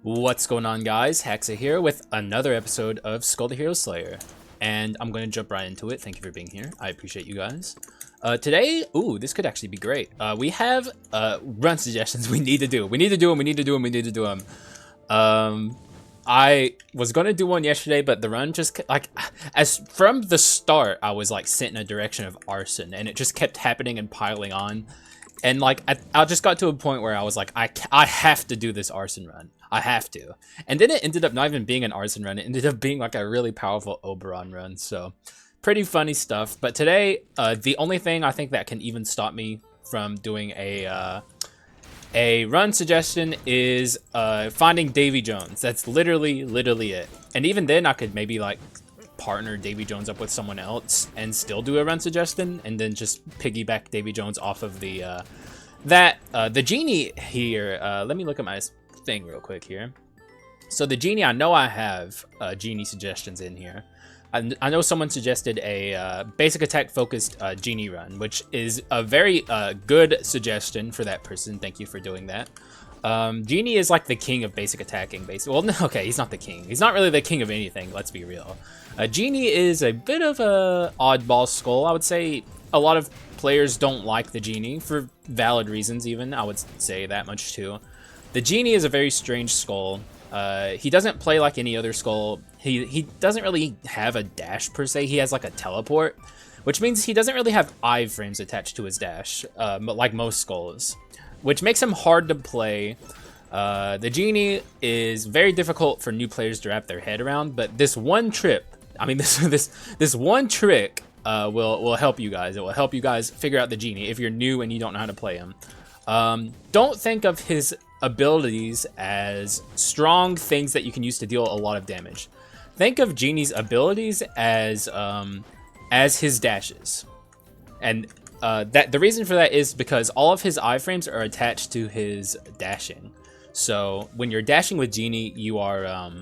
What's going on, guys? Hexa here with another episode of Skul the Hero Slayer, and I'm going to jump right into it. Thank you for being here. I appreciate you guys. Today, this could actually be great. We have run suggestions we need to do. We need to do them. I was going to do one yesterday, but the run just as from the start, I was like sent in a direction of arson, and it just kept happening and piling on. And like I just got to a point where I was like, I have to do this arson run. I have to. And then it ended up not even being an arson run. It ended up being like a really powerful Oberon run. So pretty funny stuff. But today, the only thing I think that can even stop me from doing a run suggestion is finding Davy Jones. That's literally it. And even then, I could maybe like partner Davy Jones up with someone else and still do a run suggestion, and then just piggyback Davy Jones off of the the genie here. Let me look at my thing real quick here. So the genie, I know I have genie suggestions in here. I know someone suggested a basic attack focused genie run, which is a very good suggestion for that person. Thank you for doing that. Genie is like the king of basic attacking, basically. Well, no, okay, he's not the king. He's not really the king of anything, let's be real. Genie is a bit of a oddball skull. I would say a lot of players don't like the Genie, for valid reasons even. I would say that much too. The Genie is a very strange skull. He doesn't play like any other skull. He doesn't really have a dash per se. He has like a teleport, which means he doesn't really have iframes attached to his dash, like most skulls, which makes him hard to play. The Genie is very difficult for new players to wrap their head around, but this one trick will help you guys. It will help you guys figure out the Genie if you're new and you don't know how to play him. Don't think of his abilities as strong things that you can use to deal a lot of damage. Think of Genie's abilities as his dashes, and that the reason for that is because all of his iframes are attached to his dashing. So when you're dashing with Genie, you are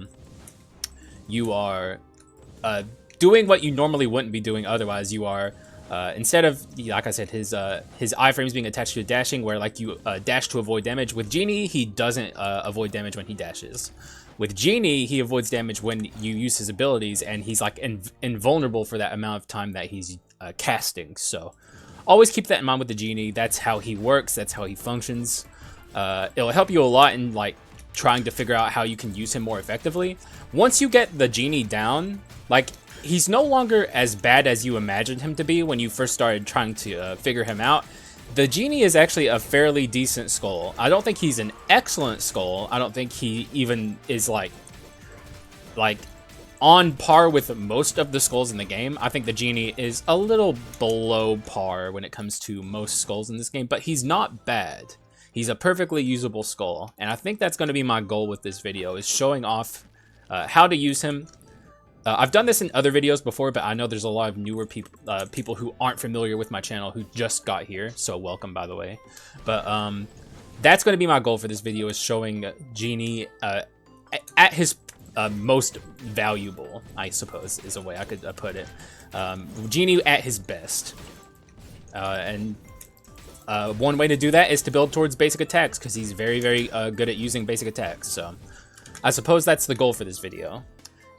doing what you normally wouldn't be doing otherwise. You are instead of, like I said, his iframes being attached to dashing, where like you dash to avoid damage. With Genie, he doesn't avoid damage when he dashes. With Genie, he avoids damage when you use his abilities, and he's like invulnerable for that amount of time that he's casting. So always keep that in mind with the Genie. That's how he works. That's how he functions. It'll help you a lot in like trying to figure out how you can use him more effectively. Once you get the Genie down, like, he's no longer as bad as you imagined him to be when you first started trying to figure him out. The Genie is actually a fairly decent skull. I don't think he's an excellent skull. I don't think he even is like on par with most of the skulls in the game. I think the Genie is a little below par when it comes to most skulls in this game, but he's not bad. He's a perfectly usable skull, and I think that's going to be my goal with this video, is showing off how to use him. I've done this in other videos before, but I know there's a lot of newer people who aren't familiar with my channel who just got here, so welcome, by the way. But that's going to be my goal for this video, is showing Genie at his most valuable, I suppose, is a way I could put it. Genie at his best. And one way to do that is to build towards basic attacks, because he's very, very good at using basic attacks. So I suppose that's the goal for this video.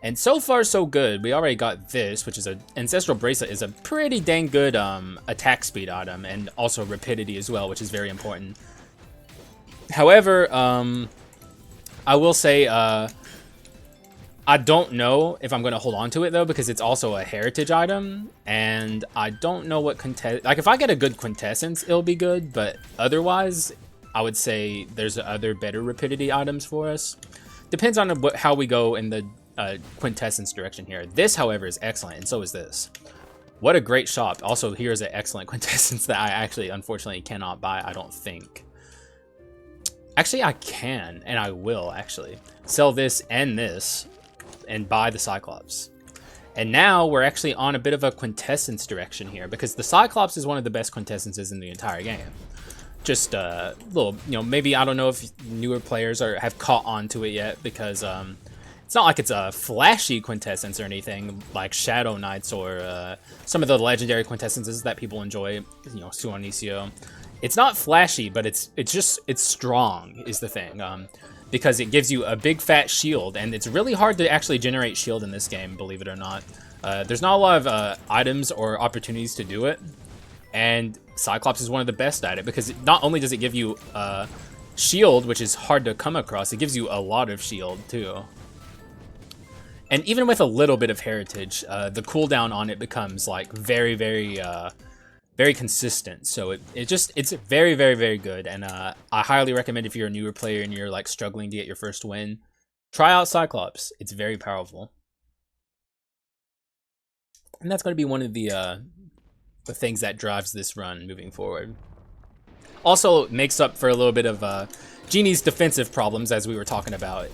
And so far, so good. We already got this, which is an Ancestral Bracelet, is a pretty dang good attack speed item, and also rapidity as well, which is very important. However, I will say I don't know if I'm going to hold on to it, though, because it's also a heritage item, and I don't know what like, if I get a good quintessence, it'll be good, but otherwise, I would say there's other better rapidity items for us. Depends on how we go in the quintessence direction here. This, however, is excellent, and so is this. What a great shop. Also, here's an excellent quintessence that I actually, unfortunately, cannot buy, I don't think. Actually, I can, and I will, actually. Sell this, and buy the Cyclops. And now we're actually on a bit of a quintessence direction here, because the Cyclops is one of the best quintessences in the entire game. Just a little, maybe, I don't know if newer players have caught on to it yet, because it's not like it's a flashy quintessence or anything like Shadow Knights or some of the legendary quintessences that people enjoy, Suanicio. It's not flashy, but it's strong is the thing. because it gives you a big fat shield, and it's really hard to actually generate shield in this game, believe it or not. There's not a lot of items or opportunities to do it, and Cyclops is one of the best at it, because not only does it give you shield, which is hard to come across, it gives you a lot of shield too. And even with a little bit of heritage, the cooldown on it becomes like very, very consistent. So it's very, very, very good. And I highly recommend, if you're a newer player and you're like struggling to get your first win, try out Cyclops. It's very powerful. And that's going to be one of the things that drives this run moving forward. Also makes up for a little bit of Genie's defensive problems, as we were talking about.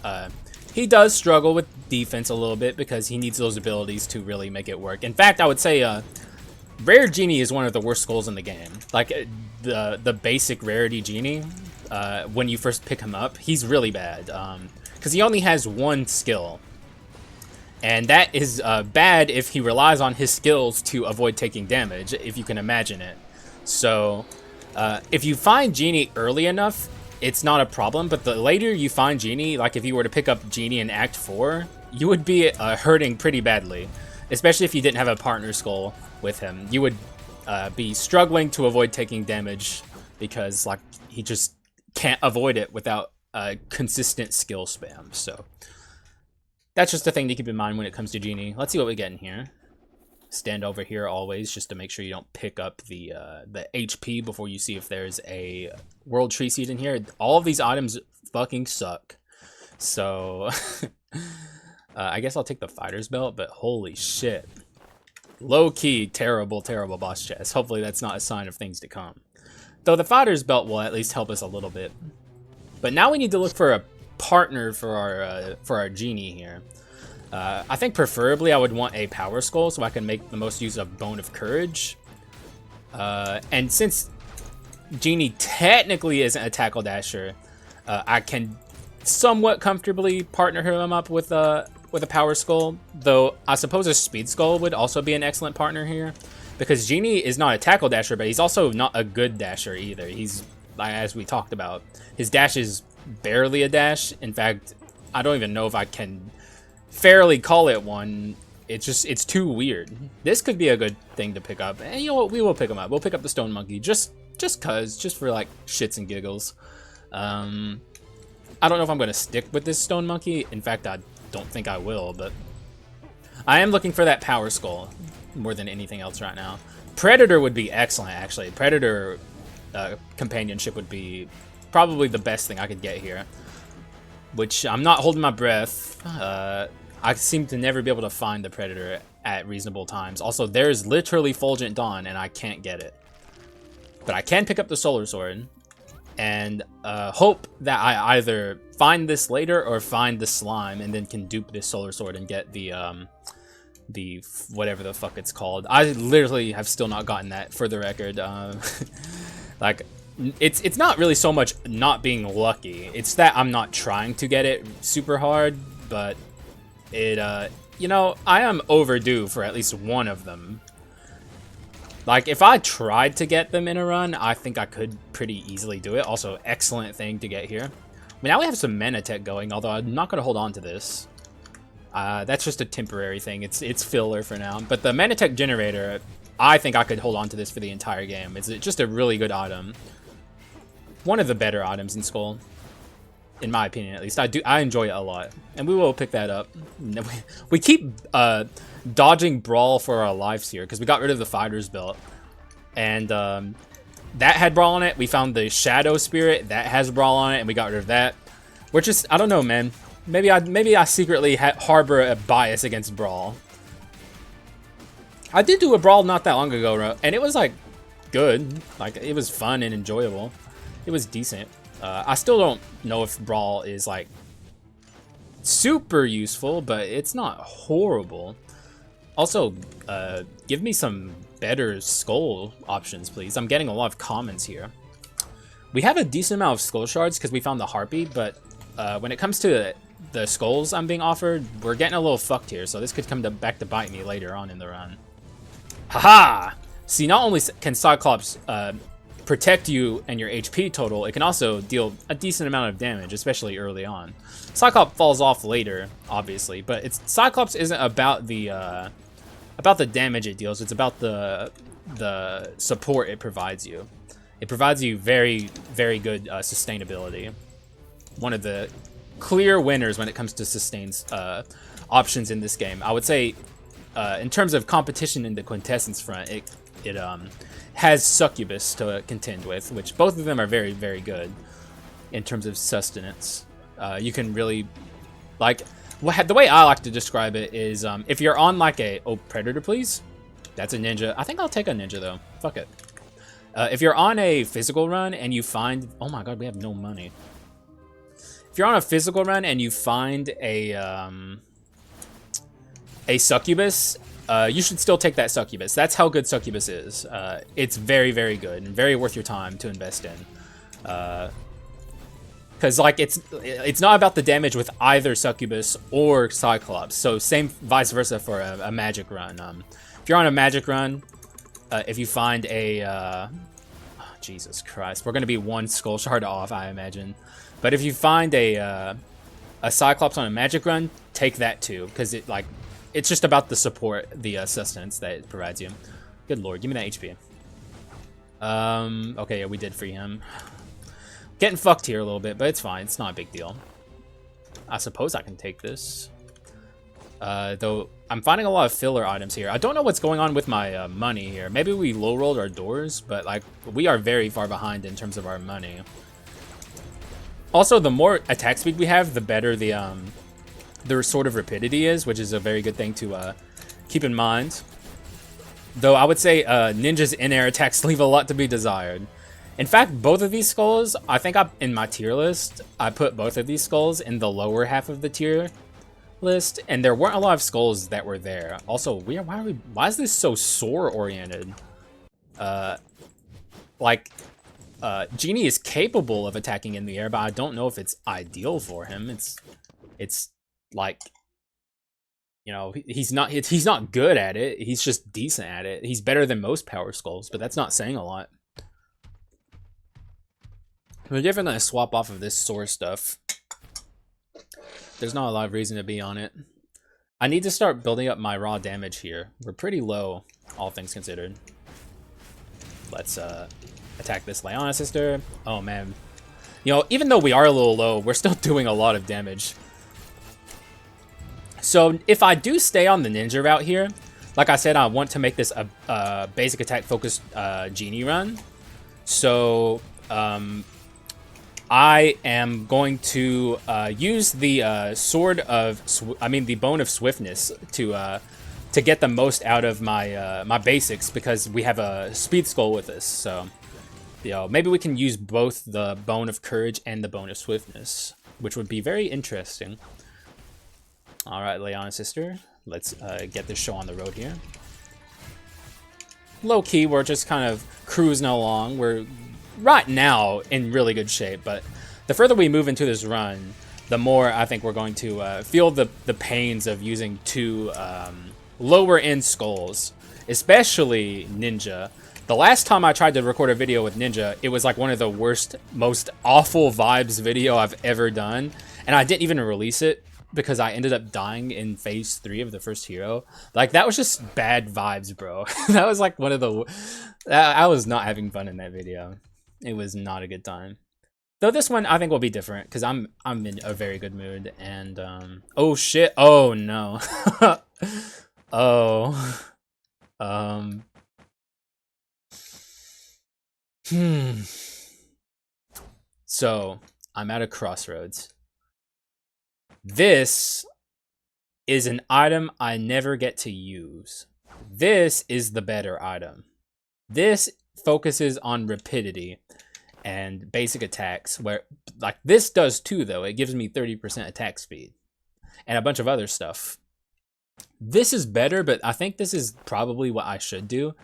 He does struggle with defense a little bit because he needs those abilities to really make it work. In fact, I would say Rare Genie is one of the worst skulls in the game. Like the basic rarity Genie, when you first pick him up, he's really bad because he only has one skill. And that is bad if he relies on his skills to avoid taking damage, if you can imagine it. So if you find Genie early enough, it's not a problem, but the later you find Genie, like if you were to pick up Genie in Act 4, you would be hurting pretty badly, especially if you didn't have a partner skull with him. You would be struggling to avoid taking damage because like he just can't avoid it without consistent skill spam. So that's just a thing to keep in mind when it comes to Genie. Let's see what we get in here. Stand over here always, just to make sure you don't pick up the HP before you see if there's a World Tree Seed in here. All of these items fucking suck. So I guess I'll take the Fighter's Belt, but holy shit. Low-key, terrible, terrible boss chest. Hopefully that's not a sign of things to come. Though the Fighter's Belt will at least help us a little bit. But now we need to look for a partner for our Genie here. I think preferably I would want a Power Skull so I can make the most use of Bone of Courage. And since Genie technically isn't a Tackle Dasher, I can somewhat comfortably partner him up with a Power Skull. Though I suppose a Speed Skull would also be an excellent partner here, because Genie is not a Tackle Dasher, but he's also not a good Dasher either. He's, as we talked about, his dash is barely a dash. In fact, I don't even know if I can fairly call it one. It's too weird. This could be a good thing to pick up, and you know what, we will pick him up. We'll pick up the Stone Monkey just for like shits and giggles. I don't know if I'm gonna stick with this Stone Monkey. In fact, I don't think I will, but I am looking for that Power Skull more than anything else right now. Predator would be excellent, actually. Predator companionship would be probably the best thing I could get here, which I'm not holding my breath. I seem to never be able to find the Predator at reasonable times. Also, there's literally Fulgent Dawn, and I can't get it. But I can pick up the Solar Sword, and hope that I either find this later or find the slime, and then can dupe this Solar Sword and get the whatever the fuck it's called. I literally have still not gotten that, for the record. Like, it's not really so much not being lucky. It's that I'm not trying to get it super hard, but it, you know, I am overdue for at least one of them. Like, if I tried to get them in a run, I think I could pretty easily do it. Also, excellent thing to get here. I mean, now we have some mana tech going, although I'm not going to hold on to this. That's just a temporary thing. It's filler for now. But the mana tech generator, I think I could hold on to this for the entire game. It's just a really good item. One of the better items in Skul, in my opinion, at least. I enjoy it a lot, and we will pick that up. We keep dodging Brawl for our lives here because we got rid of the Fighter's Belt, and that had Brawl on it. We found the Shadow Spirit that has Brawl on it, and we got rid of that. We're just, I don't know, man. Maybe I secretly harbor a bias against Brawl. I did do a Brawl not that long ago, and it was like good. Like, it was fun and enjoyable. It was decent. I still don't know if Brawl is like super useful, but it's not horrible. Also, give me some better skull options, please. I'm getting a lot of comments here. We have a decent amount of skull shards because we found the Harpy, but when it comes to the skulls I'm being offered, we're getting a little fucked here, so this could come back to bite me later on in the run. Haha! See, not only can Cyclops protect you and your HP total, it can also deal a decent amount of damage, especially early on. Cyclops falls off later, obviously, but Cyclops isn't about the damage it deals. It's about the support it provides you. It provides you very, very good sustainability. One of the clear winners when it comes to sustains options in this game. I would say, in terms of competition in the quintessence front, it has Succubus to contend with, which both of them are very, very good in terms of sustenance. You can really, like, the way I like to describe it is, if you're on like oh, Predator, please. That's a ninja. I think I'll take a ninja though. Fuck it. If you're on a physical run and you find, oh my god, we have no money. If you're on a physical run and you find a Succubus, you should still take that Succubus. That's how good Succubus is. It's very, very good and very worth your time to invest in. Because like it's not about the damage with either Succubus or Cyclops. So same vice versa for a magic run. If you're on a magic run, if you find a oh, Jesus Christ, we're gonna be one skull shard off, I imagine. But if you find a Cyclops on a magic run, take that too, because it's just about the support, the sustenance that it provides you. Good lord, give me that HP. Okay, yeah, we did free him. Getting fucked here a little bit, but it's fine. It's not a big deal. I suppose I can take this. Though I'm finding a lot of filler items here. I don't know what's going on with my money here. Maybe we low rolled our doors, but like we are very far behind in terms of our money. Also, the more attack speed we have, the better the sort of rapidity is, which is a very good thing to keep in mind. Though I would say Ninja's in-air attacks leave a lot to be desired. In fact, both of these skulls, I think in my tier list, I put both of these skulls in the lower half of the tier list, and there weren't a lot of skulls that were there. Also, why is this so sword oriented? Genie is capable of attacking in the air, but I don't know if it's ideal for him. It's like, you know, he's not good at it. He's just decent at it. He's better than most power skulls, but that's not saying a lot. We're definitely gonna swap off of this sword stuff. There's not a lot of reason to be on it. I need to start building up my raw damage here. We're pretty low, all things considered. Let's attack this Leona sister. Oh man. You know, even though we are a little low, we're still doing a lot of damage. So if I do stay on the ninja route here, like I said, I want to make this a basic attack focused Genie run. So I am going to use the the bone of swiftness to get the most out of my my basics, because we have a speed skull with us. So, you know, maybe we can use both the bone of courage and the bone of swiftness, which would be very interesting. All right, Leona sister, let's get this show on the road here. Low key, we're just kind of cruising along. We're right now in really good shape, but the further we move into this run, the more I think we're going to feel the pains of using two lower end skulls, especially Ninja. The last time I tried to record a video with Ninja, it was like one of the worst, most awful vibes video I've ever done, and I didn't even release it because I ended up dying in phase 3 of the first hero. Like, that was just bad vibes, bro. That was like one of the... I was not having fun in that video. It was not a good time. Though this one, I think, will be different, because I'm in a very good mood, and... oh, shit. Oh, no. Oh. So, I'm at a crossroads. This is an item I never get to use. This is the better item. This focuses on rapidity and basic attacks, where, like, this does too, though. It gives me 30% attack speed and a bunch of other stuff. This is better, but I think this is probably what I should do.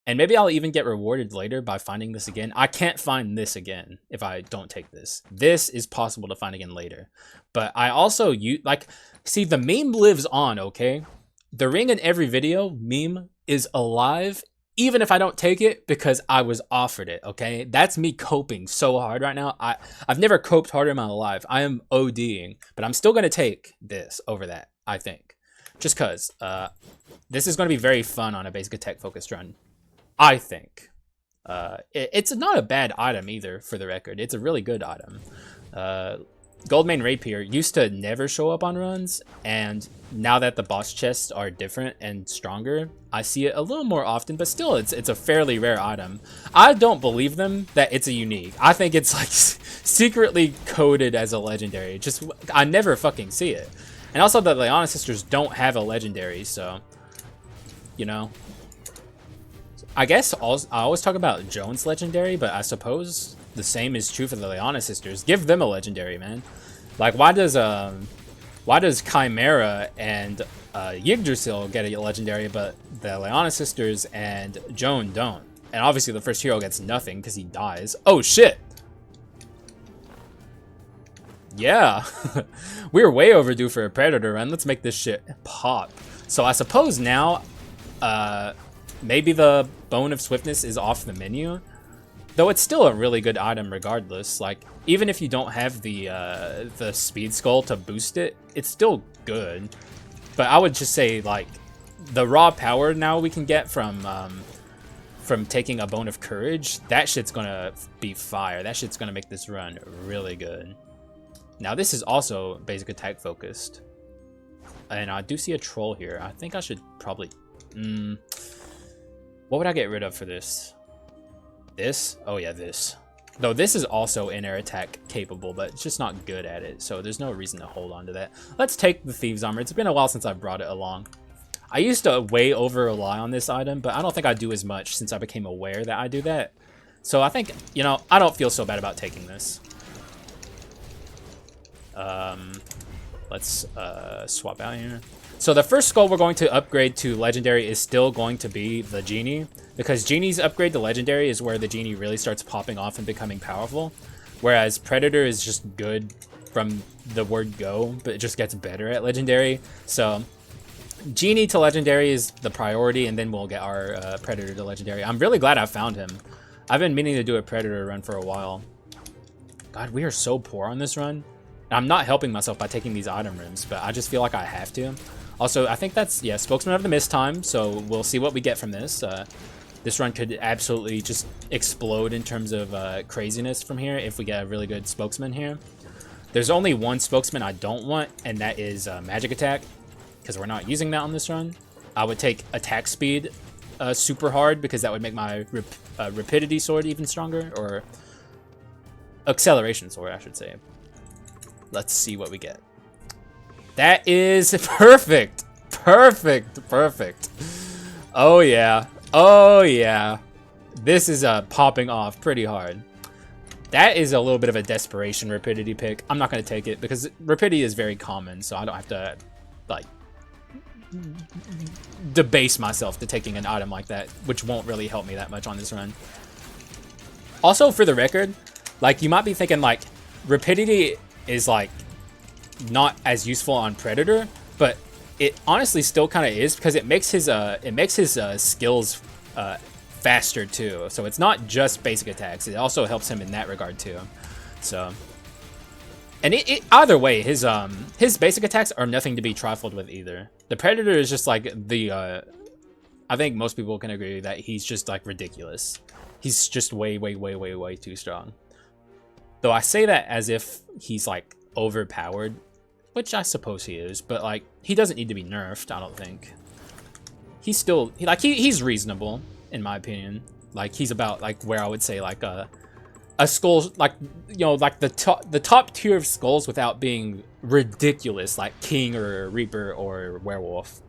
And maybe I'll even get rewarded later by finding this again. I can't find this again if I don't take this. This is possible to find again later. But I also, see, the meme lives on, okay? The ring in every video meme is alive even if I don't take it because I was offered it, okay? That's me coping so hard right now. I've never coped harder in my life. I am ODing, but I'm still going to take this over that, I think. Just because this is going to be very fun on a basic attack focused run, I think. It's not a bad item either, for the record. It's a really good item. Goldmane Rapier used to never show up on runs, and now that the boss chests are different and stronger, I see it a little more often, but still it's a fairly rare item. I don't believe them that it's a unique. I think it's like secretly coded as a legendary. Just I never fucking see it. And also the Leona sisters don't have a legendary, so you know. I guess I always talk about Jones legendary, but I suppose the same is true for the Leona sisters. Give them a legendary, man. Like, why does Chimera and Yggdrasil get a legendary, but the Leona sisters and Joan don't? And obviously the first hero gets nothing because he dies. Oh shit! Yeah, we're way overdue for a Predator run. Let's make this shit pop. So I suppose now, maybe the Bone of Swiftness is off the menu. Though it's still a really good item regardless. Like, even if you don't have the Speed Skull to boost it, it's still good. But I would just say, like, the raw power now we can get from taking a Bone of Courage, that shit's gonna be fire. That shit's gonna make this run really good. Now, this is also basic attack focused. And I do see a troll here. I think I should probably... what would I get rid of for this? This? Oh yeah, this. Though this is also in-air attack capable, but it's just not good at it, so there's no reason to hold on to that. Let's take the Thieves Armor. It's been a while since I've brought it along. I used to way over-rely on this item, but I don't think I do as much since I became aware that I do that. So I think, you know, I don't feel so bad about taking this. Let's swap out here. So the first skull we're going to upgrade to Legendary is still going to be the Genie, because Genie's upgrade to Legendary is where the Genie really starts popping off and becoming powerful, whereas Predator is just good from the word go, but it just gets better at Legendary. So Genie to Legendary is the priority, and then we'll get our Predator to Legendary. I'm really glad I found him. I've been meaning to do a Predator run for a while. God, we are so poor on this run. I'm not helping myself by taking these item rooms, but I just feel like I have to. Also, I think that's, yeah, Spokesman of the Mist time, so we'll see what we get from this. This run could absolutely just explode in terms of craziness from here if we get a really good Spokesman here. There's only one Spokesman I don't want, and that is Magic Attack, because we're not using that on this run. I would take Attack Speed super hard, because that would make my Rapidity Sword even stronger, or Acceleration Sword, I should say. Let's see what we get. That is perfect. Perfect. Perfect. Oh, yeah. Oh, yeah. This is popping off pretty hard. That is a little bit of a desperation Rapidity pick. I'm not going to take it because Rapidity is very common, so I don't have to, like, debase myself to taking an item like that, which won't really help me that much on this run. Also, for the record, like, you might be thinking, like, Rapidity is, like, not as useful on Predator, but it honestly still kind of is, because it makes his skills faster too. So it's not just basic attacks; it also helps him in that regard too. So, and either way, his basic attacks are nothing to be trifled with either. The Predator is just like the I think most people can agree that he's just like ridiculous. He's just way too strong. Though I say that as if he's like overpowered, which I suppose he is, but like he doesn't need to be nerfed. I don't think. He's still he's reasonable in my opinion. Like he's about like where I would say like a skull, like, you know, like the top tier of skulls without being ridiculous, like King or Reaper or Werewolf.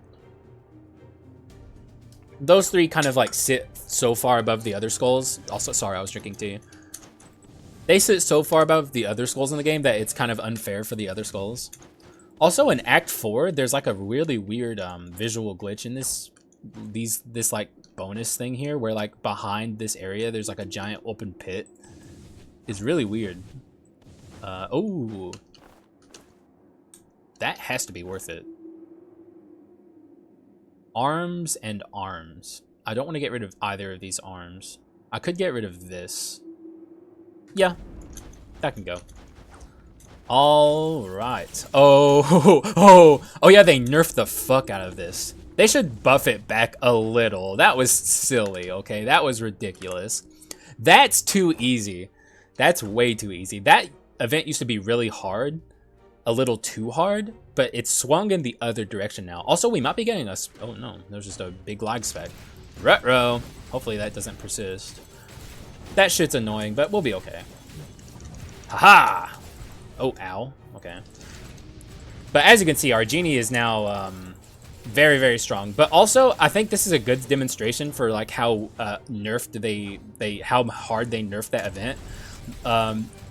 Those three kind of like sit so far above the other skulls. Also, sorry, I was drinking tea. They sit so far above the other skulls in the game that it's kind of unfair for the other skulls. Also, in Act 4, there's like a really weird visual glitch in this like bonus thing here, where like behind this area there's like a giant open pit. It's really weird. Oh, that has to be worth it. Arms and arms. I don't want to get rid of either of these arms. I could get rid of this. Yeah, that can go. All right. Oh yeah, they nerfed the fuck out of this. They should buff it back a little. That was silly, okay? That was ridiculous. That's too easy. That's way too easy. That event used to be really hard, a little too hard, but it's swung in the other direction now. Also, we might be getting us. Oh no, there's just a big lag spec. Retro. Hopefully that doesn't persist. That shit's annoying, but we'll be okay. Haha. Oh, ow. Okay. But as you can see, our genie is now very, very strong. But also, I think this is a good demonstration for like how nerfed how hard they nerfed that event.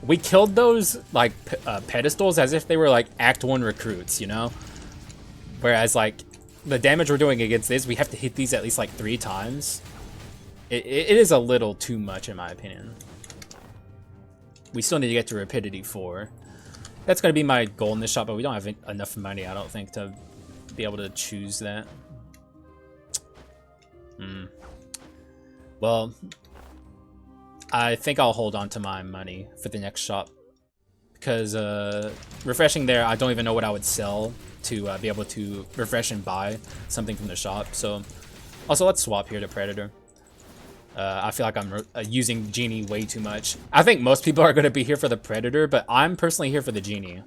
We killed those like pedestals as if they were like Act 1 recruits, you know? Whereas like the damage we're doing against this, we have to hit these at least like 3 times. It is a little too much in my opinion. We still need to get to Rapidity 4. That's going to be my goal in this shop, but we don't have enough money, I don't think, to be able to choose that. Well, I think I'll hold on to my money for the next shop. Because refreshing there, I don't even know what I would sell to be able to refresh and buy something from the shop. So, also, let's swap here to Predator. I feel like I'm using Genie way too much. I think most people are going to be here for the Predator, but I'm personally here for the Genie.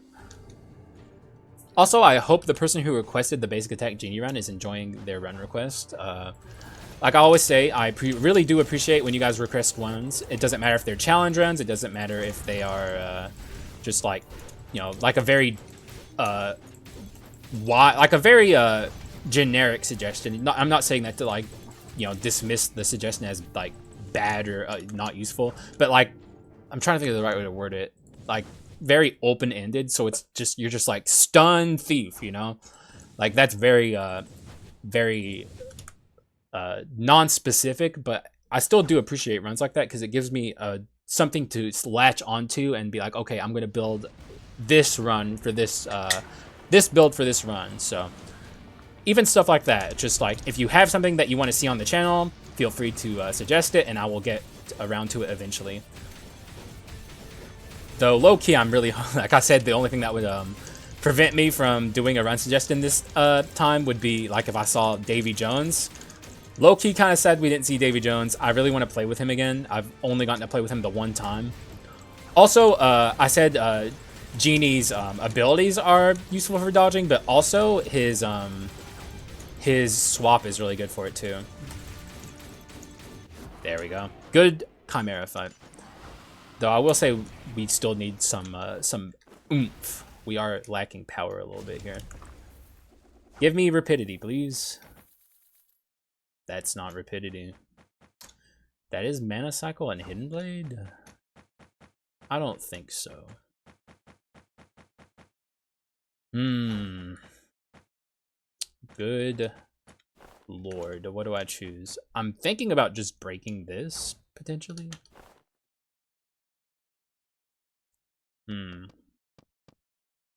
Also, I hope the person who requested the basic attack Genie run is enjoying their run request. Like I always say, I really do appreciate when you guys request runs. It doesn't matter if they're challenge runs. It doesn't matter if they are just like, you know, like a very generic suggestion. I'm not saying that to like, you know, dismiss the suggestion as like bad or not useful, but like I'm trying to think of the right way to word it. Like very open-ended, so it's just you're just like stun thief, you know, like that's very non-specific, but I still do appreciate runs like that because it gives me something to latch onto and be like, okay, I'm gonna build this run for this this build for this run. So even stuff like that, just like if you have something that you want to see on the channel, feel free to suggest it and I will get around to it eventually. Though low-key, I'm really, like I said, the only thing that would prevent me from doing a run suggestion this time would be like if I saw Davy Jones. Low-key kind of sad we didn't see Davy Jones. I really want to play with him again. I've only gotten to play with him the one time. Also, I said Genie's abilities are useful for dodging, but also his swap is really good for it too. There we go. Good Chimera fight. Though I will say we still need some oomph. We are lacking power a little bit here. Give me Rapidity, please. That's not Rapidity. That is Mana Cycle and Hidden Blade? I don't think so. Good lord, what do I choose? I'm thinking about just breaking this, potentially.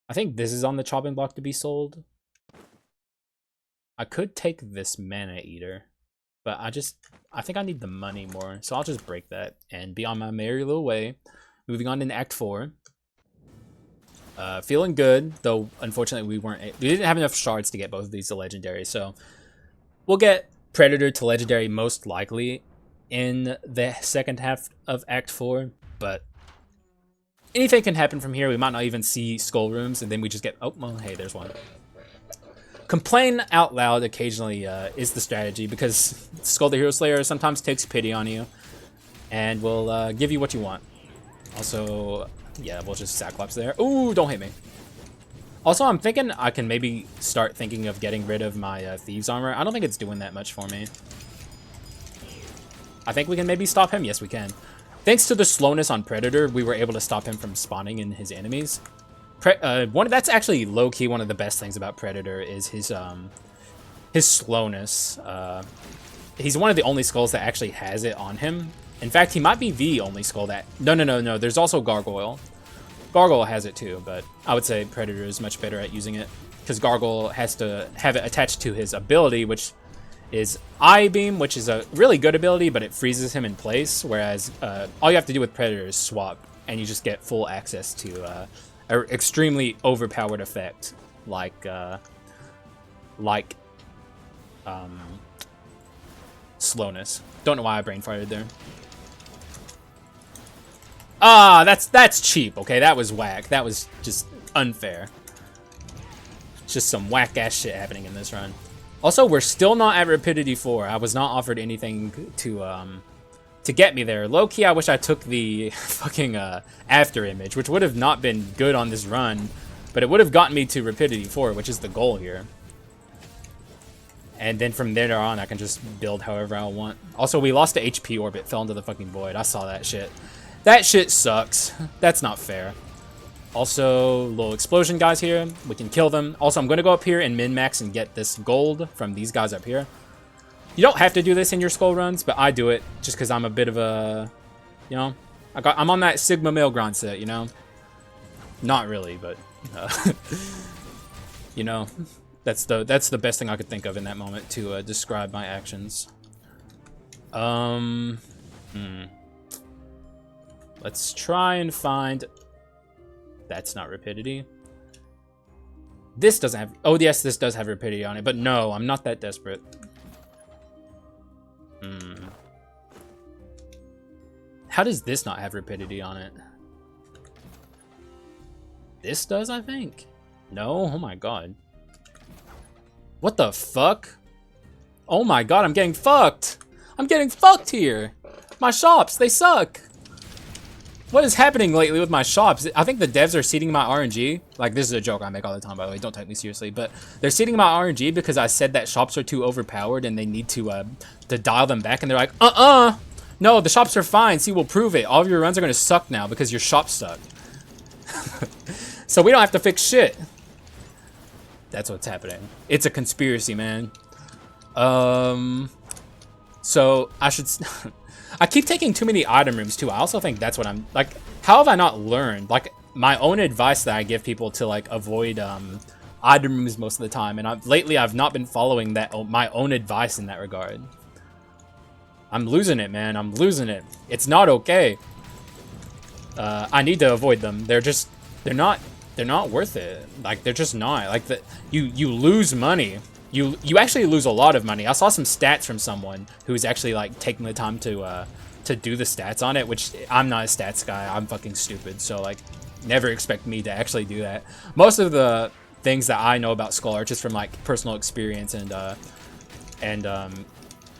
I think this is on the chopping block to be sold. I could take this Mana Eater, but I think I need the money more, so I'll just break that and be on my merry little way. Moving on into Act 4. Feeling good, though unfortunately we didn't have enough shards to get both of these to legendary, so we'll get Predator to legendary most likely in the second half of Act 4, but anything can happen from here. We might not even see skull rooms, and then we just get, oh, well, hey, there's one. Complain out loud occasionally is the strategy, because Skul the Hero Slayer sometimes takes pity on you and will give you what you want. Also, yeah, we'll just Cyclops there. Ooh, don't hit me. Also, I'm thinking I can maybe start thinking of getting rid of my Thieves Armor. I don't think it's doing that much for me. I think we can maybe stop him. Yes, we can. Thanks to the slowness on Predator, we were able to stop him from spawning in his enemies. That's actually low-key one of the best things about Predator is his slowness. He's one of the only skulls that actually has it on him. In fact, he might be the only skull that... No. There's also Gargoyle. Gargoyle has it too, but I would say Predator is much better at using it because Gargoyle has to have it attached to his ability, which is Eye Beam, which is a really good ability, but it freezes him in place, whereas all you have to do with Predator is swap, and you just get full access to an extremely overpowered effect, like slowness. Don't know why I brain farted there. Ah, that's cheap, okay? That was whack. That was just unfair. Just some whack-ass shit happening in this run. Also, we're still not at Rapidity 4. I was not offered anything to get me there. Low-key, I wish I took the fucking after image, which would have not been good on this run, but it would have gotten me to Rapidity 4, which is the goal here. And then from there on, I can just build however I want. Also, we lost the HP orbit, fell into the fucking void. I saw that shit. That shit sucks. That's not fair. Also, little explosion guys here. We can kill them. Also, I'm going to go up here and min-max and get this gold from these guys up here. You don't have to do this in your skull runs, but I do it just because I'm a bit of a, you know, I'm on that Sigma male grind set, you know? Not really, but, you know, that's the best thing I could think of in that moment to describe my actions. Let's try and find... That's not Rapidity. This doesn't have... Oh, yes, this does have Rapidity on it. But no, I'm not that desperate. How does this not have Rapidity on it? This does, I think. No? Oh my god. What the fuck? Oh my god, I'm getting fucked! I'm getting fucked here! My shops, they suck! What is happening lately with my shops? I think the devs are seeding my RNG. Like, this is a joke I make all the time, by the way. Don't take me seriously. But they're seeding my RNG because I said that shops are too overpowered and they need to dial them back. And they're like, no, the shops are fine. See, we'll prove it. All of your runs are going to suck now because your shops suck. So we don't have to fix shit. That's what's happening. It's a conspiracy, man. So I should... I keep taking too many item rooms too. I also think that's what I'm like. How have I not learned like my own advice that I give people to like avoid item rooms most of the time? And lately I've not been following that my own advice in that regard. I'm losing it, man. I'm losing it. It's not okay. I need to avoid them. They're not worth it. Like they're just not. Like you lose money. You actually lose a lot of money. I saw some stats from someone who's actually like taking the time to do the stats on it, which I'm not a stats guy. I'm fucking stupid. So like never expect me to actually do that. Most of the things that I know about Skul are just from like personal experience and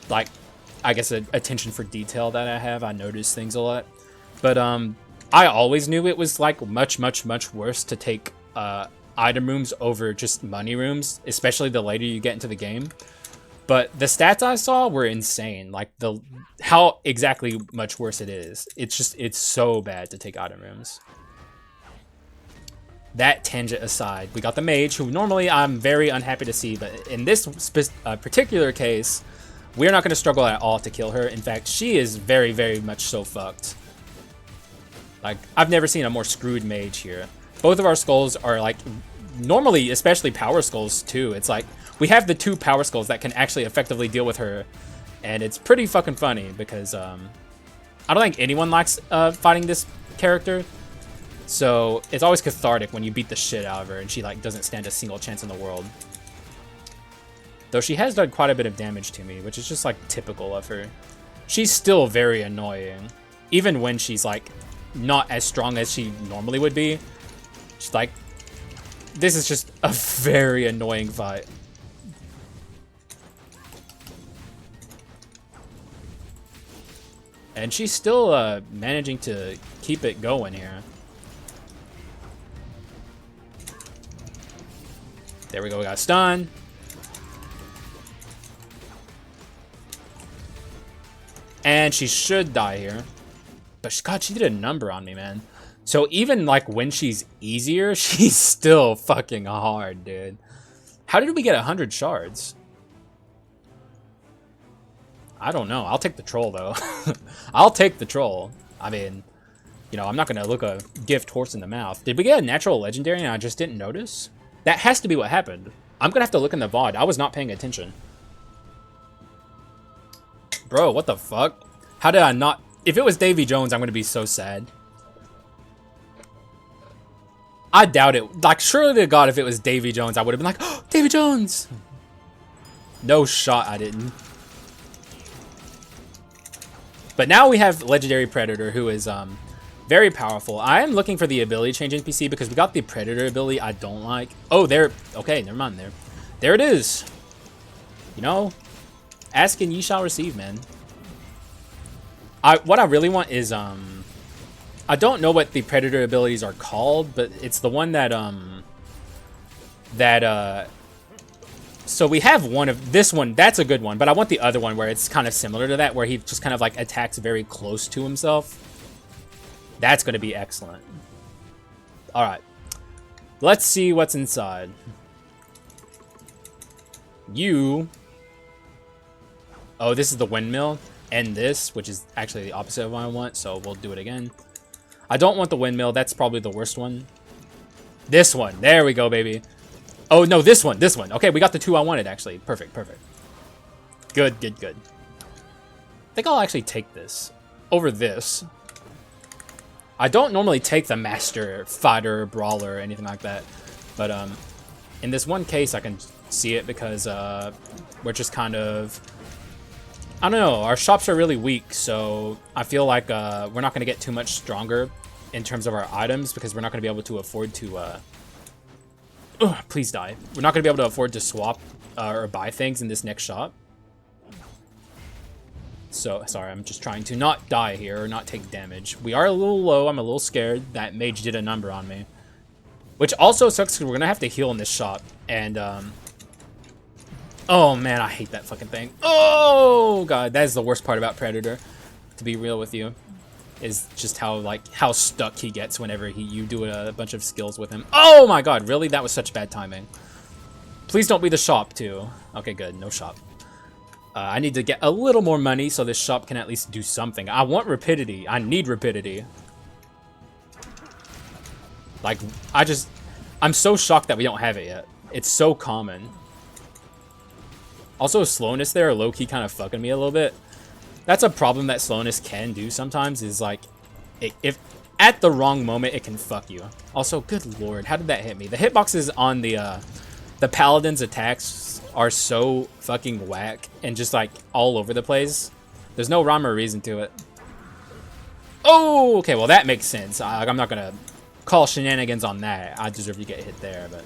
like I guess attention for detail that I have. I notice things a lot. But I always knew it was like much worse to take item rooms over just money rooms, especially the later you get into the game. But the stats I saw were insane. Like how exactly much worse it is. It's so bad to take item rooms. That tangent aside, we got the mage, who normally I'm very unhappy to see, but in this particular case, we're not going to struggle at all to kill her. In fact, she is very much so fucked. Like, I've never seen a more screwed mage here. Both of our skulls are like, normally, especially power skulls too. It's like, we have the two power skulls that can actually effectively deal with her. And it's pretty fucking funny because I don't think anyone likes fighting this character. So it's always cathartic when you beat the shit out of her and she like doesn't stand a single chance in the world. Though she has done quite a bit of damage to me, which is just like typical of her. She's still very annoying. Even when she's like not as strong as she normally would be. She's like, this is just a very annoying fight. And she's still managing to keep it going here. There we go, we got stun. And she should die here. But God, she did a number on me, man. So even like when she's easier, she's still fucking hard, dude. How did we get 100 shards? I don't know. I'll take the troll, though. I'll take the troll. I mean, you know, I'm not going to look a gift horse in the mouth. Did we get a natural legendary and I just didn't notice? That has to be what happened. I'm going to have to look in the VOD. I was not paying attention. Bro, what the fuck? How did I not... If it was Davy Jones, I'm gonna be so sad. I doubt it. Like, surely to God, if it was Davy Jones, I would have been like, oh, Davy Jones! No shot, I didn't. But now we have Legendary Predator, who is very powerful. I am looking for the ability change NPC because we got the Predator ability I don't like. Oh, there. Okay, never mind there. There it is. You know, ask and ye shall receive, man. What I really want is I don't know what the Predator abilities are called, but it's the one that so we have one of this one. That's a good one, but I want the other one where it's kind of similar to that, where he just kind of like attacks very close to himself. That's going to be excellent. All right, let's see what's inside. Oh, this is the windmill, and this, which is actually the opposite of what I want, so we'll do it again. I don't want the windmill. That's probably the worst one. This one. There we go, baby. Oh, no, this one. This one. Okay, we got the two I wanted, actually. Perfect, perfect. Good, good, good. I think I'll actually take this over this. I don't normally take the Master, Fighter, Brawler, or anything like that. But in this one case, I can see it because we're just kind of... I don't know. Our shops are really weak, so I feel like we're not going to get too much stronger in terms of our items because we're not going to be able to afford to... please die. We're not going to be able to afford to swap or buy things in this next shop. So, sorry, I'm just trying to not die here or not take damage. We are a little low. I'm a little scared. That mage did a number on me. Which also sucks because we're going to have to heal in this shop. And, oh, man, I hate that fucking thing. Oh, God, that is the worst part about Predator, to be real with you. Is just how stuck he gets whenever you do a bunch of skills with him. Oh, my God, really? That was such bad timing. Please don't be the shop, too. Okay, good, no shop. I need to get a little more money so this shop can at least do something. I want rapidity. I need rapidity. Like, I'm so shocked that we don't have it yet. It's so common. Also, slowness there, low-key kind of fucking me a little bit. That's a problem that slowness can do sometimes, is like, if at the wrong moment, it can fuck you. Also, good lord, how did that hit me? The hitboxes on the Paladin's attacks are so fucking whack and just like all over the place. There's no rhyme or reason to it. Oh, okay, well that makes sense. I'm not gonna call shenanigans on that. I deserve to get hit there, but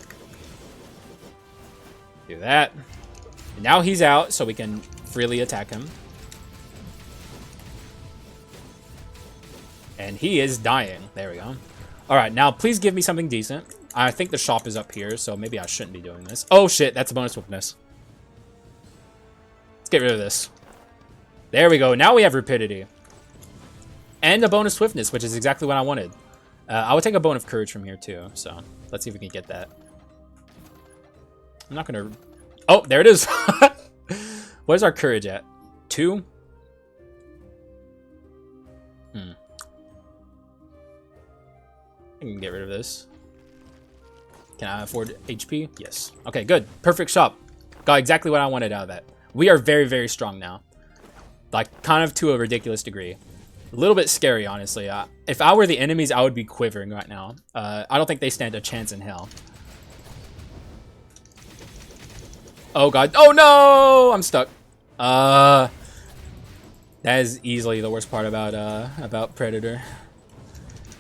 do that. And now he's out, so we can freely attack him. And he is dying. There we go. All right, now please give me something decent. I think the shop is up here, so maybe I shouldn't be doing this. Oh shit, that's a bonus swiftness. Let's get rid of this. There we go. Now we have rapidity. And a bonus swiftness, which is exactly what I wanted. I would take a bone of courage from here too, so let's see if we can get that. I'm not gonna... Oh, there it is. What is our courage at? 2? I can get rid of this. Can I afford HP? Yes. Okay, good. Perfect shop. Got exactly what I wanted out of that. We are very, very strong now. Like, kind of to a ridiculous degree. A little bit scary, honestly. If I were the enemies, I would be quivering right now. I don't think they stand a chance in hell. Oh, God. Oh, no! I'm stuck. That is easily the worst part about Predator.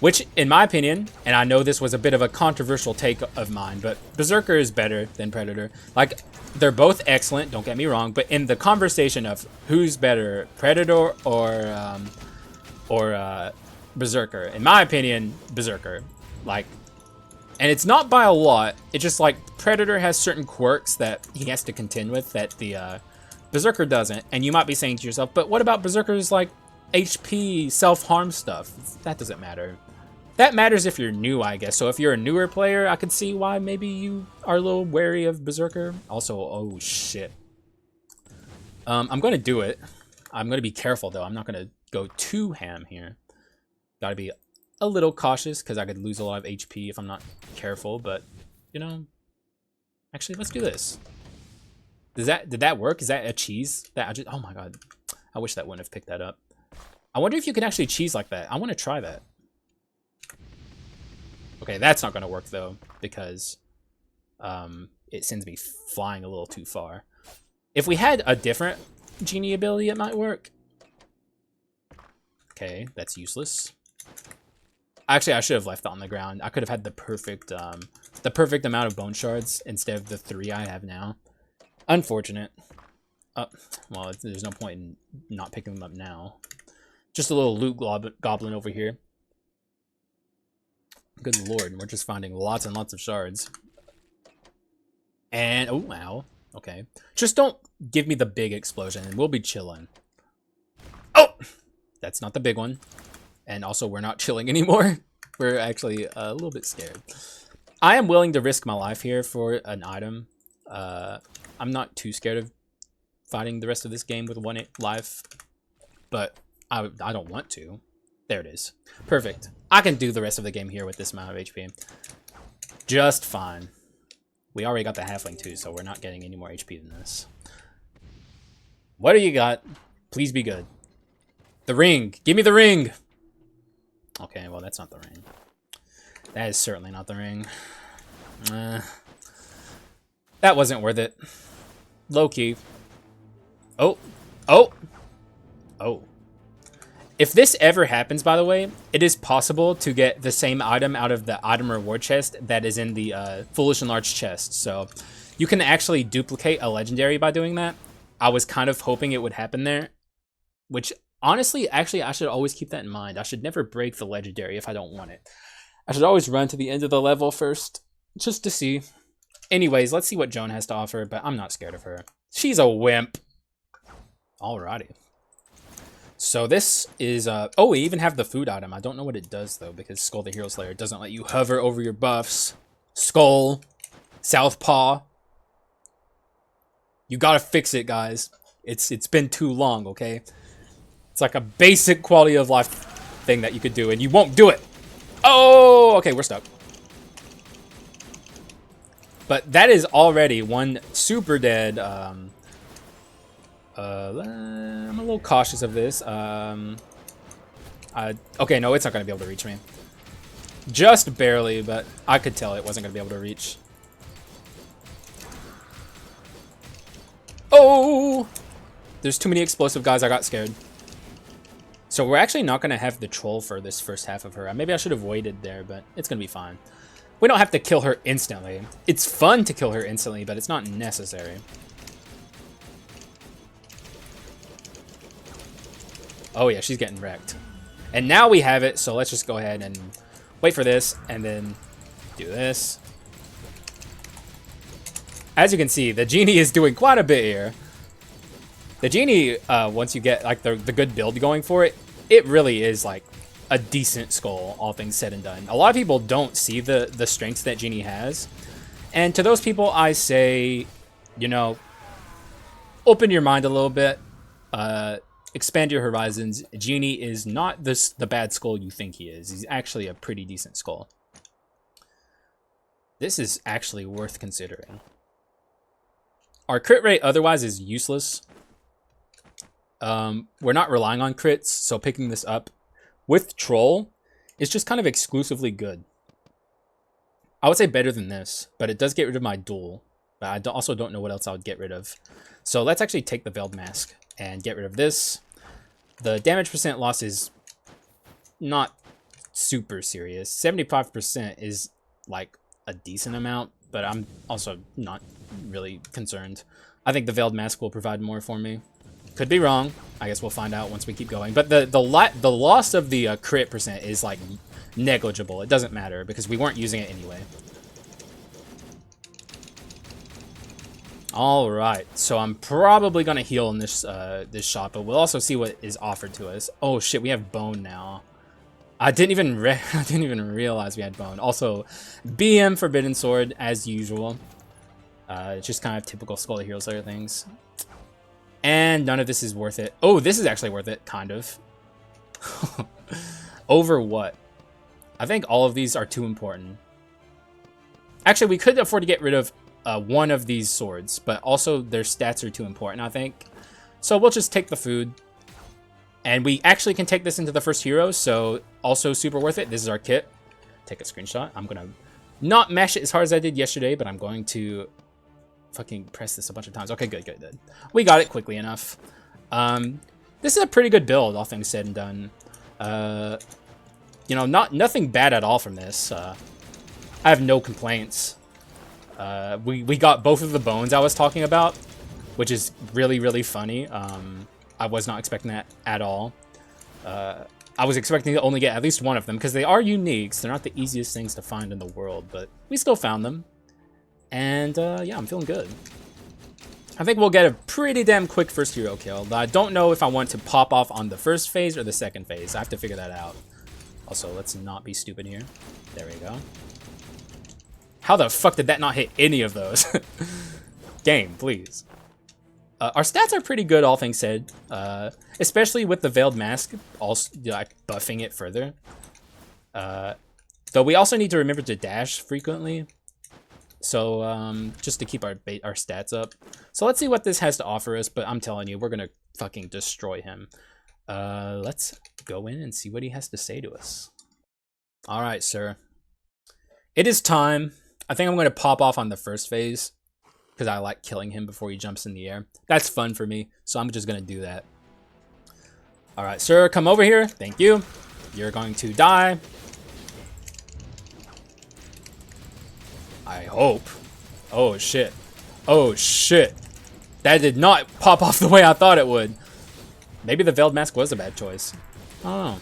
Which, in my opinion, and I know this was a bit of a controversial take of mine, but Berserker is better than Predator. Like, they're both excellent, don't get me wrong, but in the conversation of who's better, Predator or Berserker, in my opinion, Berserker. Like, and it's not by a lot, it's just like Predator has certain quirks that he has to contend with that the Berserker doesn't. And you might be saying to yourself, but what about Berserker's, like, HP, self-harm stuff? That doesn't matter. That matters if you're new, I guess. So if you're a newer player, I could see why maybe you are a little wary of Berserker. Also, oh shit. I'm going to do it. I'm going to be careful, though. I'm not going to go too ham here. Got to be a little cautious, because I could lose a lot of HP if I'm not careful. But, you know, actually, let's do this. Did that work? Is that a cheese? Oh my god. I wish that wouldn't have picked that up. I wonder if you can actually cheese like that. I want to try that. Okay, that's not going to work, though, because it sends me flying a little too far. If we had a different genie ability, it might work. Okay, that's useless. Actually, I should have left that on the ground. I could have had the perfect amount of bone shards instead of the 3 I have now. Unfortunate. Well, there's no point in not picking them up now. Just a little loot goblin over here. Good lord, we're just finding lots and lots of shards. And, oh, wow. Okay. Just don't give me the big explosion and we'll be chilling. Oh! That's not the big one. And also, we're not chilling anymore. We're actually a little bit scared. I am willing to risk my life here for an item. I'm not too scared of fighting the rest of this game with 1 life. But I don't want to. There it is. Perfect. I can do the rest of the game here with this amount of HP. Just fine. We already got the halfling too, so we're not getting any more HP than this. What do you got? Please be good. The ring. Give me the ring. Okay, well, that's not the ring. That is certainly not the ring. That wasn't worth it. Low-key. Oh. Oh. Oh. If this ever happens, by the way, it is possible to get the same item out of the item reward chest that is in the Foolish and Large chest. So you can actually duplicate a legendary by doing that. I was kind of hoping it would happen there, which honestly, actually, I should always keep that in mind. I should never break the legendary if I don't want it. I should always run to the end of the level first, just to see. Anyways, let's see what Joan has to offer, but I'm not scared of her. She's a wimp. Alrighty. So this is, oh, we even have the food item. I don't know what it does, though, because Skul the Hero Slayer doesn't let you hover over your buffs. Skul. Southpaw. You gotta fix it, guys. It's been too long, okay? It's like a basic quality of life thing that you could do, and you won't do it. Oh, okay, we're stuck. But that is already one super dead, I'm a little cautious of this. Okay, no, it's not going to be able to reach me. Just barely, but I could tell it wasn't going to be able to reach. Oh! There's too many explosive guys. I got scared. So we're actually not going to have the troll for this first half of her. Maybe I should have waited there, but it's going to be fine. We don't have to kill her instantly. It's fun to kill her instantly, but it's not necessary. Oh yeah, she's getting wrecked. And now we have it, so let's just go ahead and wait for this, and then do this. As you can see, the genie is doing quite a bit here. The genie, once you get like the good build going for it, it really is like a decent skull, all things said and done. A lot of people don't see the strengths that genie has. And to those people, I say, you know, open your mind a little bit. Expand your horizons. Genie is not the bad skull you think he is. He's actually a pretty decent skull. This is actually worth considering. Our crit rate otherwise is useless. We're not relying on crits, so picking this up with Troll is just kind of exclusively good. I would say better than this, but it does get rid of my duel. But I also don't know what else I would get rid of. So let's actually take the Veiled Mask and get rid of this. The damage percent loss is not super serious. 75% is like a decent amount, but I'm also not really concerned. I think the Veiled Mask will provide more for me. Could be wrong. I guess we'll find out once we keep going. But the loss of the crit percent is like negligible. It doesn't matter because we weren't using it anyway. All right, so I'm probably gonna heal in this this shop, but we'll also see what is offered to us. Oh shit, we have bone now. I didn't even realize we had bone. Also, BM Forbidden Sword as usual. It's just kind of typical Skul the Hero Slayer things. And none of this is worth it. Oh, this is actually worth it, kind of. Over what? I think all of these are too important. Actually, we could afford to get rid of one of these swords, but also their stats are too important, I think. So we'll just take the food. And we actually can take this into the first hero, so also super worth it. This is our kit. Take a screenshot. I'm going to not mash it as hard as I did yesterday, but I'm going to fucking press this a bunch of times. Okay, good. We got it quickly enough. This is a pretty good build, all things said and done. You know, nothing bad at all from this. I have no complaints. We got both of the bones I was talking about, which is really, really funny. I was not expecting that at all. I was expecting to only get at least one of them, because they are unique. So they're not the easiest things to find in the world, but we still found them. And yeah, I'm feeling good. I think we'll get a pretty damn quick first hero kill. I don't know if I want to pop off on the first phase or the second phase. I have to figure that out. Also, let's not be stupid here. There we go. How the fuck did that not hit any of those? Game, please. Our stats are pretty good, all things said. Especially with the Veiled Mask, also like buffing it further. Though we also need to remember to dash frequently. So, just to keep our stats up. So let's see what this has to offer us, but I'm telling you, we're gonna fucking destroy him. Let's go in and see what he has to say to us. Alright, sir. It is time. I think I'm gonna pop off on the first phase, because I like killing him before he jumps in the air. That's fun for me, so I'm just gonna do that. Alright, sir, come over here. Thank you. You're going to die. I hope. Oh, shit. Oh, shit. That did not pop off the way I thought it would. Maybe the Veiled Mask was a bad choice. Oh.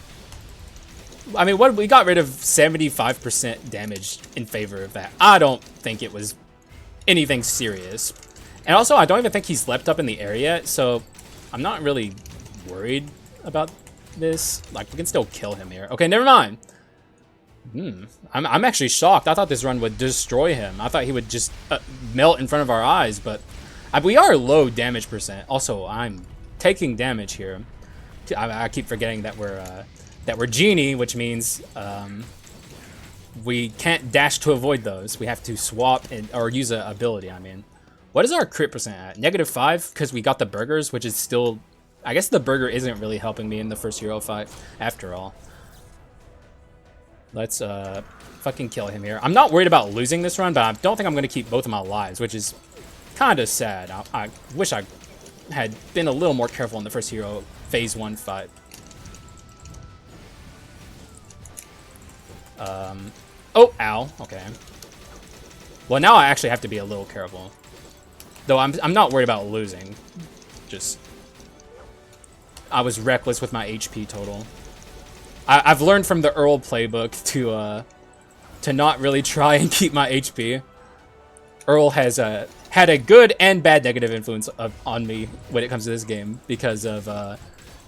I mean, what we got rid of 75% damage in favor of that. I don't think it was anything serious. And also, I don't even think he's leapt up in the air yet, so I'm not really worried about this. Like, we can still kill him here. Okay, never mind. I'm actually shocked. I thought this run would destroy him. I thought he would just melt in front of our eyes, but we are low damage percent. Also, I'm taking damage here. I keep forgetting that we're Genie, which means we can't dash to avoid those. We have to swap or use an ability. I mean, what is our crit percent at? -5 because we got the burgers, which is still. I guess the burger isn't really helping me in the first hero fight after all. Let's fucking kill him here. I'm not worried about losing this run, but I don't think I'm going to keep both of my lives, which is kind of sad. I wish I had been a little more careful in the first hero phase 1 fight. Oh, ow. Okay. Well, now I actually have to be a little careful. Though I'm not worried about losing. Just I was reckless with my HP total. I've learned from the Earl playbook to not really try and keep my HP. Earl has had a good and bad negative influence on me when it comes to this game because of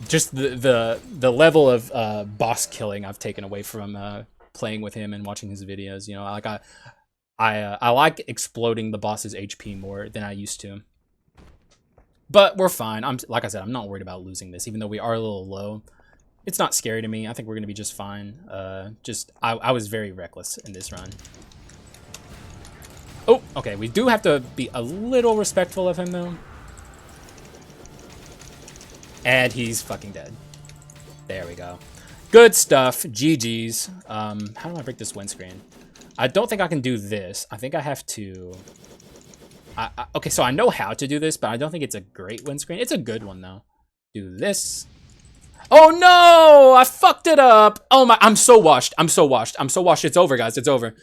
just the level of boss killing I've taken away from playing with him and watching his videos. You know, like I like exploding the boss's HP more than I used to. But we're fine. Like I said, I'm not worried about losing this, even though we are a little low. It's not scary to me. I think we're gonna be just fine. I was very reckless in this run. Oh, okay. We do have to be a little respectful of him, though. And he's fucking dead. There we go. Good stuff. GG's. How do I break this windscreen? I don't think I can do this. I think I have to... okay, so I know how to do this, but I don't think it's a great windscreen. It's a good one, though. Do this. Oh, no! I fucked it up! Oh, my... I'm so washed. I'm so washed. I'm so washed. It's over, guys. It's over.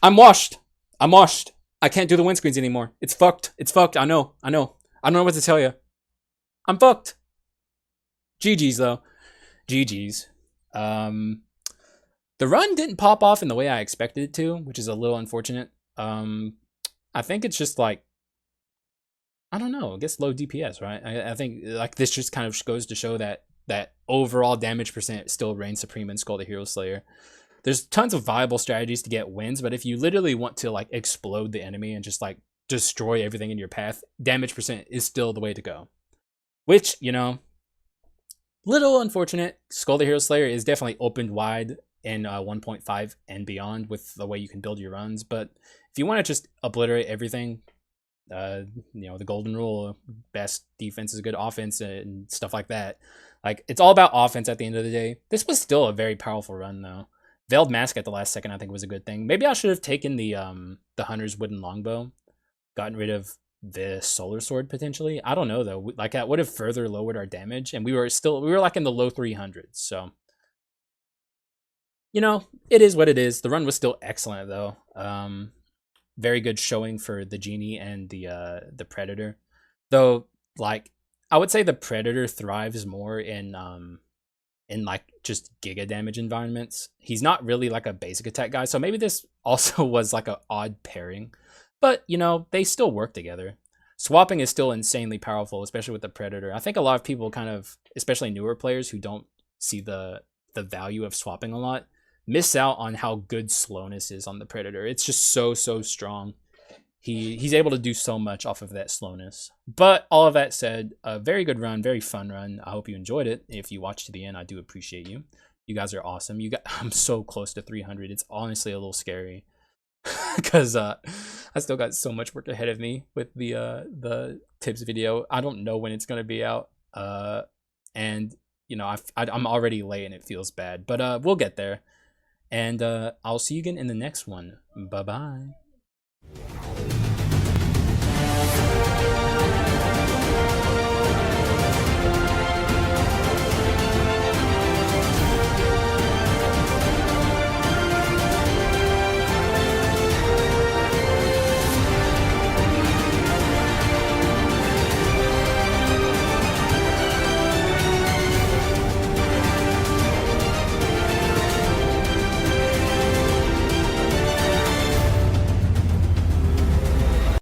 I'm washed. I'm washed. I can't do the windscreens anymore. It's fucked. It's fucked. I know. I know. I don't know what to tell you. I'm fucked. GG's, though. GG's. The run didn't pop off in the way I expected it to, which is a little unfortunate. I think it's just like, I don't know, I guess low DPS, right? I think like this just kind of goes to show that overall damage percent still reigns supreme in Skul the Hero Slayer. There's tons of viable strategies to get wins, but if you literally want to like explode the enemy and just like destroy everything in your path, damage percent is still the way to go. Which, you know, little unfortunate. Skul the Hero Slayer is definitely opened wide in 1.5 and beyond with the way you can build your runs, but if you want to just obliterate everything, The golden rule: best defense is good offense and stuff like that. Like, it's all about offense at the end of the day. This was still a very powerful run though. Veiled Mask at the last second I think was a good thing. Maybe I should have taken the Hunter's Wooden Longbow, gotten rid of the Solar Sword potentially. I don't know though. Like, that would have further lowered our damage, and we were like in the low 300s. So it is what it is. The run was still excellent though. Very good showing for the Genie and the Predator, though. Like, I would say the Predator thrives more in like just giga damage environments. He's not really like a basic attack guy, so maybe this also was like a odd pairing, but they still work together. Swapping is still insanely powerful, especially with the Predator. I think a lot of people kind of, especially newer players who don't see the value of swapping a lot, miss out on how good slowness is on the Predator. It's just so strong. He's able to do so much off of that slowness. But all of that said, a very good run, very fun run. I hope you enjoyed it. If you watched to the end, I do appreciate you. You guys are awesome. I'm so close to 300. It's honestly a little scary because I still got so much work ahead of me with the tips video. I don't know when it's gonna be out, and I'm already late and it feels bad. But we'll get there, and I'll see you again in the next one. Bye bye.